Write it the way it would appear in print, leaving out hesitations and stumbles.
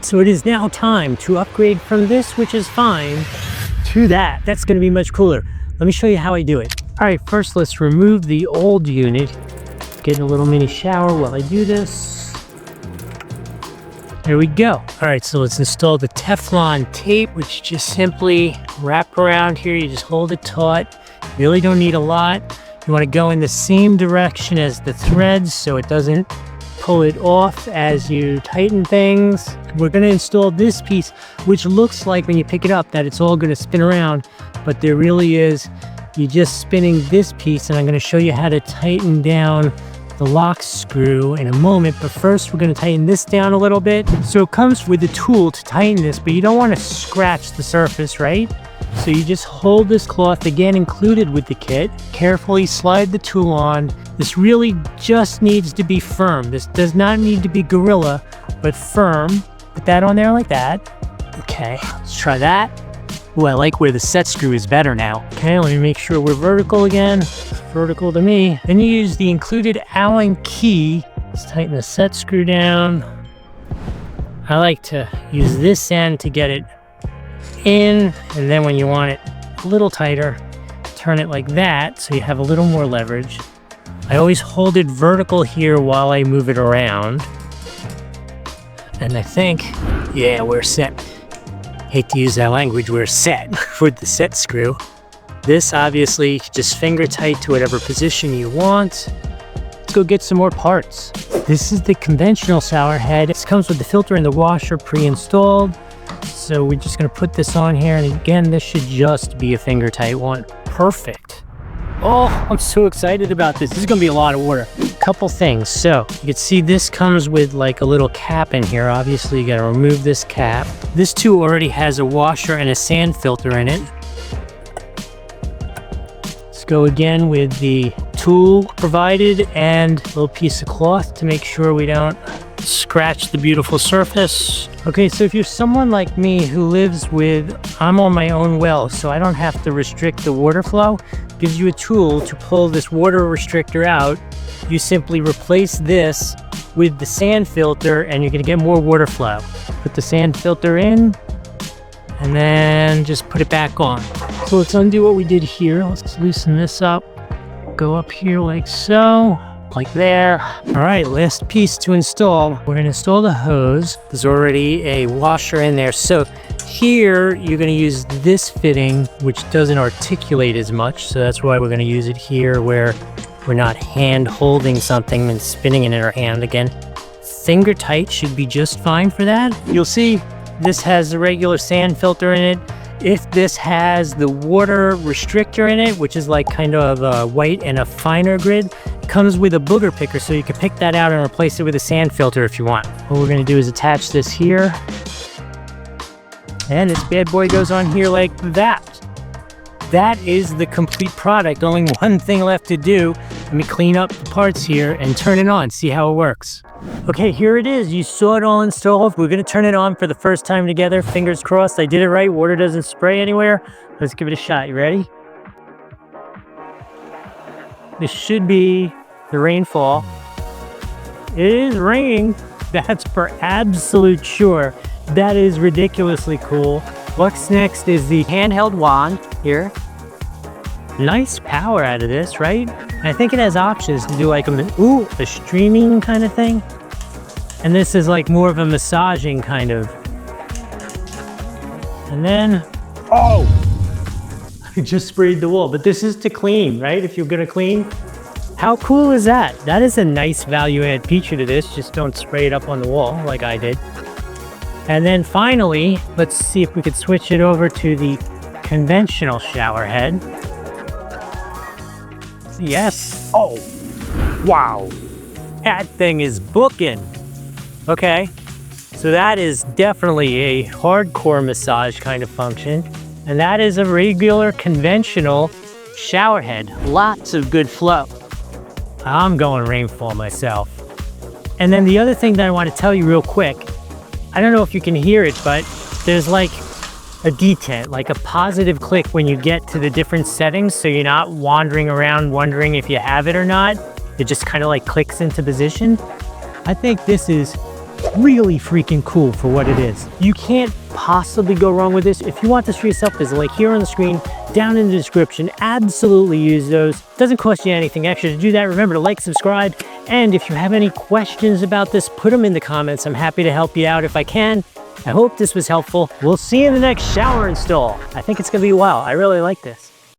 So it is now time to upgrade from this, which is fine, to that. That's going to be much cooler. Let me show you how I do it. All right, first let's remove the old unit. Get a little mini shower while I do this. There we go. All right, so let's install the Teflon tape, which just simply wrap around here. You just hold it taut. You really don't need a lot. You want to go in the same direction as the threads so it doesn't pull it off as you tighten things. We're going to install this piece, which looks like when you pick it up that it's all going to spin around, but there really is. You're just spinning this piece, and I'm going to show you how to tighten down the lock screw in a moment, but first we're going to tighten this down a little bit. So it comes with a tool to tighten this, but you don't want to scratch the surface, right? So you just hold this cloth, again included with the kit, carefully slide the tool on. This really just needs to be firm. This does not need to be gorilla, but firm. Put that on there like that. Okay, let's try that. Ooh, I like where the set screw is better now. Okay, let me make sure we're vertical again. It's vertical to me. Then you use the included Allen key. Let's tighten the set screw down. I like to use this end to get it in, and then when you want it a little tighter, turn it like that so you have a little more leverage. I always hold it vertical here while I move it around. And I think, yeah, we're set. Hate to use that language, we're set with the set screw. This obviously just finger tight to whatever position you want. Let's go get some more parts. This is the conventional shower head. This comes with the filter and the washer pre-installed. So we're just gonna put this on here, and again, this should just be a finger tight one. Perfect. Oh, I'm so excited about this. This is gonna be a lot of water. Couple things. So you can see this comes with like a little cap in here. Obviously you gotta remove this cap. This too already has a washer and a sand filter in it. Let's go again with the tool provided and a little piece of cloth to make sure we don't scratch the beautiful surface. Okay, so if you're someone like me who lives with, I'm on my own well, so I don't have to restrict the water flow, gives you a tool to pull this water restrictor out. You simply replace this with the sand filter and you're gonna get more water flow. Put the sand filter in and then just put it back on. So let's undo what we did here. Let's loosen this up. Go up here like so. Like there. All right, last piece to install. We're gonna install the hose. There's already a washer in there. So here, you're gonna use this fitting, which doesn't articulate as much. So that's why we're gonna use it here where we're not hand holding something and spinning it in our hand again. Finger tight should be just fine for that. You'll see this has the regular sand filter in it. If this has the water restrictor in it, which is like kind of a white and a finer grid, comes with a booger picker, so you can pick that out and replace it with a sand filter if you want. What we're gonna do is attach this here, and this bad boy goes on here like that. That is the complete product. Only one thing left to do. Let me clean up the parts here and turn it on, see how it works. Okay, here it is. You saw it all installed. We're gonna turn it on for the first time together. Fingers crossed I did it right. Water doesn't spray anywhere. Let's give it a shot. You ready? This should be the Rainfall. It is raining. That's for absolute sure. That is ridiculously cool. What's next is the handheld wand here. Nice power out of this, right? I think it has options to do like a streaming kind of thing. And this is like more of a massaging kind of. And then, oh, I just sprayed the wall, but this is to clean, right? If you're gonna clean. How cool is that? That is a nice value add feature to this. Just don't spray it up on the wall like I did. And then finally, let's see if we could switch it over to the conventional shower head. Yes. Oh, wow. That thing is booking. Okay. So that is definitely a hardcore massage kind of function. And that is a regular conventional shower head. Lots of good flow. I'm going Rainfall myself. And then the other thing that I want to tell you real quick, I don't know if you can hear it, but there's like a detent, like a positive click when you get to the different settings, so you're not wandering around wondering if you have it or not. It just kind of like clicks into position. I think this is really freaking cool for what it is. You can't possibly go wrong with this. If you want this for yourself, there's a link here on the screen, down in the description. Absolutely use those. Doesn't cost you anything extra to do that. Remember to like, subscribe, and if you have any questions about this, put them in the comments. I'm happy to help you out if I can. I hope this was helpful. We'll see you in the next shower install. I think it's gonna be a while. I really like this.